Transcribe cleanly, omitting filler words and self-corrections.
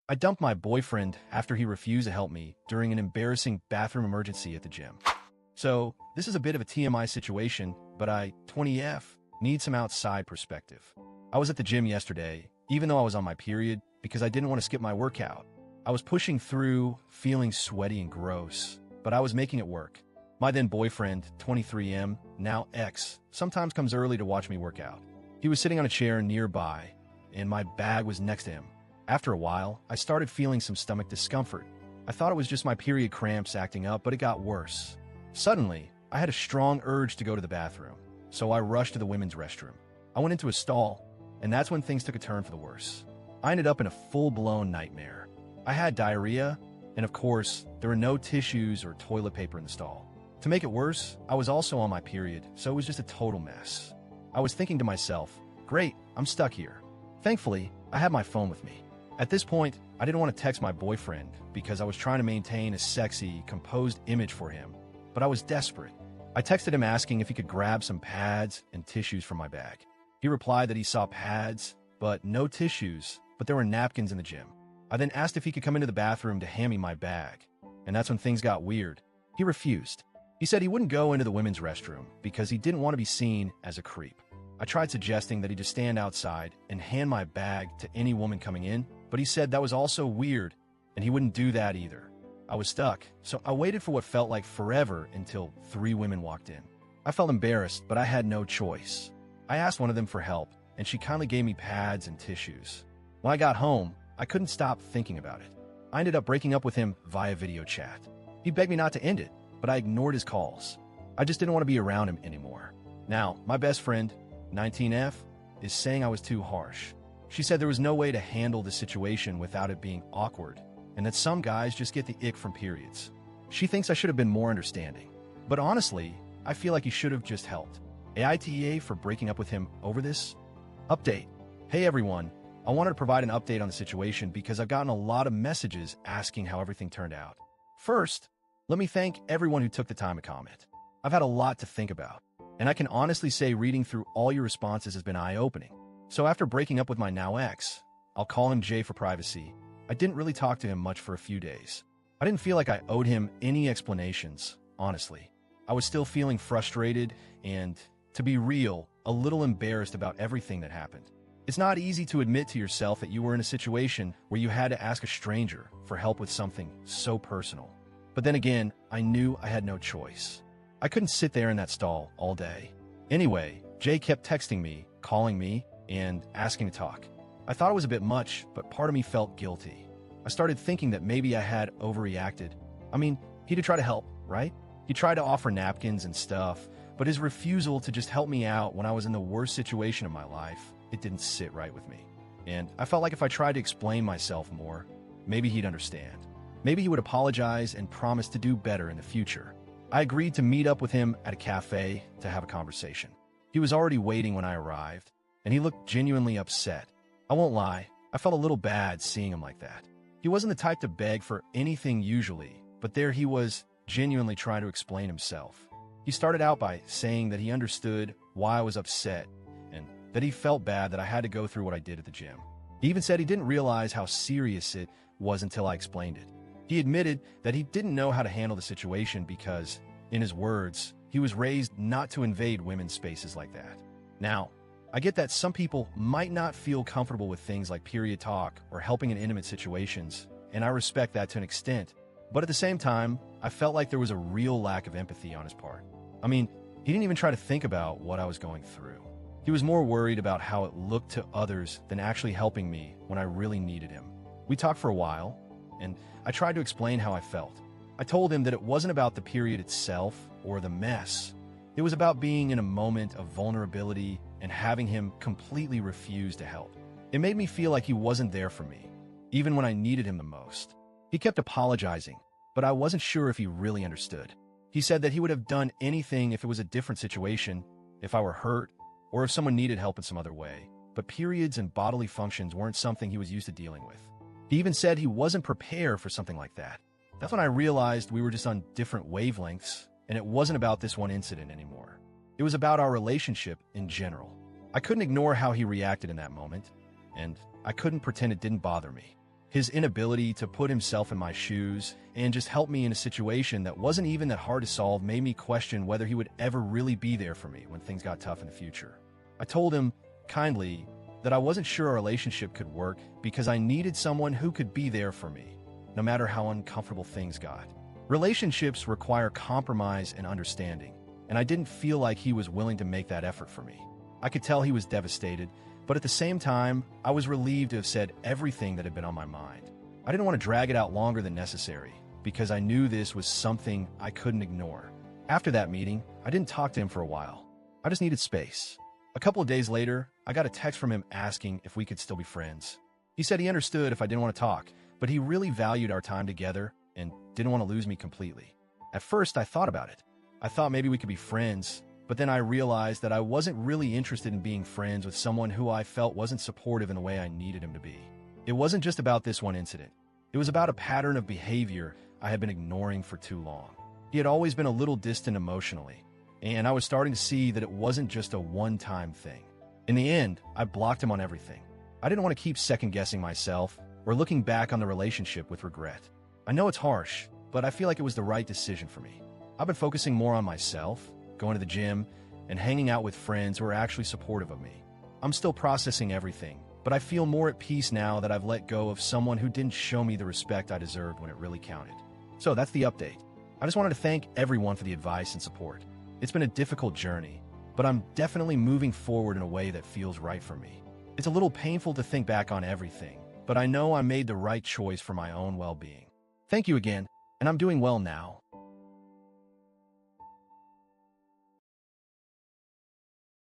I dumped my boyfriend after he refused to help me during an embarrassing bathroom emergency at the gym. So, this is a bit of a TMI situation, but I, 20F, need some outside perspective. I was at the gym yesterday, even though I was on my period, because I didn't want to skip my workout. I was pushing through, feeling sweaty and gross, but I was making it work. My then boyfriend, 23M, now ex, sometimes comes early to watch me work out. He was sitting on a chair nearby, and my bag was next to him. After a while, I started feeling some stomach discomfort. I thought it was just my period cramps acting up, but it got worse. Suddenly, I had a strong urge to go to the bathroom, so I rushed to the women's restroom. I went into a stall, and that's when things took a turn for the worse. I ended up in a full-blown nightmare. I had diarrhea, and of course, there were no tissues or toilet paper in the stall. To make it worse, I was also on my period, so it was just a total mess. I was thinking to myself, great, I'm stuck here. Thankfully, I had my phone with me. At this point, I didn't want to text my boyfriend because I was trying to maintain a sexy, composed image for him, but I was desperate. I texted him asking if he could grab some pads and tissues from my bag. He replied that he saw pads, but no tissues, but there were napkins in the gym. I then asked if he could come into the bathroom to hand me my bag, and that's when things got weird. He refused. He said he wouldn't go into the women's restroom because he didn't want to be seen as a creep. I tried suggesting that he just stand outside and hand my bag to any woman coming in, but he said that was also weird, and he wouldn't do that either. I was stuck, so I waited for what felt like forever until 3 women walked in. I felt embarrassed, but I had no choice. I asked one of them for help, and she kindly gave me pads and tissues. When I got home, I couldn't stop thinking about it. I ended up breaking up with him via video chat. He begged me not to end it, but I ignored his calls. I just didn't want to be around him anymore. Now, my best friend, 19F, is saying I was too harsh. She said there was no way to handle the situation without it being awkward, and that some guys just get the ick from periods. She thinks I should have been more understanding. But honestly, I feel like he should have just helped. AITA for breaking up with him over this? Update. Hey everyone, I wanted to provide an update on the situation because I've gotten a lot of messages asking how everything turned out. First, let me thank everyone who took the time to comment. I've had a lot to think about, and I can honestly say reading through all your responses has been eye-opening. So after breaking up with my now ex, I'll call him Jay for privacy, I didn't really talk to him much for a few days. I didn't feel like I owed him any explanations, honestly. I was still feeling frustrated and, to be real, a little embarrassed about everything that happened. It's not easy to admit to yourself that you were in a situation where you had to ask a stranger for help with something so personal. But then again, I knew I had no choice. I couldn't sit there in that stall all day. Anyway, Jay kept texting me, calling me, and asking to talk. I thought it was a bit much, but part of me felt guilty. I started thinking that maybe I had overreacted. I mean, he did try to help, right? He tried to offer napkins and stuff, but his refusal to just help me out when I was in the worst situation of my life, it didn't sit right with me. And I felt like if I tried to explain myself more, maybe he'd understand. Maybe he would apologize and promise to do better in the future. I agreed to meet up with him at a cafe to have a conversation. He was already waiting when I arrived, and he looked genuinely upset. I won't lie, I felt a little bad seeing him like that. He wasn't the type to beg for anything usually, but there he was, genuinely trying to explain himself. He started out by saying that he understood why I was upset, and that he felt bad that I had to go through what I did at the gym. He even said he didn't realize how serious it was until I explained it. He admitted that he didn't know how to handle the situation because, in his words, he was raised not to invade women's spaces like that. Now, I get that some people might not feel comfortable with things like period talk or helping in intimate situations, and I respect that to an extent. But at the same time, I felt like there was a real lack of empathy on his part. I mean, he didn't even try to think about what I was going through. He was more worried about how it looked to others than actually helping me when I really needed him. We talked for a while, and I tried to explain how I felt. I told him that it wasn't about the period itself or the mess. It was about being in a moment of vulnerability and having him completely refuse to help. It made me feel like he wasn't there for me, even when I needed him the most. He kept apologizing, but I wasn't sure if he really understood. He said that he would have done anything if it was a different situation, if I were hurt, or if someone needed help in some other way, but periods and bodily functions weren't something he was used to dealing with. He even said he wasn't prepared for something like that. That's when I realized we were just on different wavelengths, and it wasn't about this one incident anymore. It was about our relationship in general. I couldn't ignore how he reacted in that moment, and I couldn't pretend it didn't bother me. His inability to put himself in my shoes and just help me in a situation that wasn't even that hard to solve made me question whether he would ever really be there for me when things got tough in the future. I told him, kindly, that I wasn't sure our relationship could work because I needed someone who could be there for me, no matter how uncomfortable things got. Relationships require compromise and understanding, and I didn't feel like he was willing to make that effort for me. I could tell he was devastated, but at the same time, I was relieved to have said everything that had been on my mind. I didn't want to drag it out longer than necessary, because I knew this was something I couldn't ignore. After that meeting, I didn't talk to him for a while. I just needed space. A couple of days later, I got a text from him asking if we could still be friends. He said he understood if I didn't want to talk, but he really valued our time together and didn't want to lose me completely. At first, I thought about it. I thought maybe we could be friends, but then I realized that I wasn't really interested in being friends with someone who I felt wasn't supportive in the way I needed him to be. It wasn't just about this one incident. It was about a pattern of behavior I had been ignoring for too long. He had always been a little distant emotionally, and I was starting to see that it wasn't just a one-time thing. In the end, I blocked him on everything. I didn't want to keep second-guessing myself or looking back on the relationship with regret. I know it's harsh, but I feel like it was the right decision for me. I've been focusing more on myself, going to the gym, and hanging out with friends who are actually supportive of me. I'm still processing everything, but I feel more at peace now that I've let go of someone who didn't show me the respect I deserved when it really counted. So that's the update. I just wanted to thank everyone for the advice and support. It's been a difficult journey, but I'm definitely moving forward in a way that feels right for me. It's a little painful to think back on everything, but I know I made the right choice for my own well-being. Thank you again, and I'm doing well now.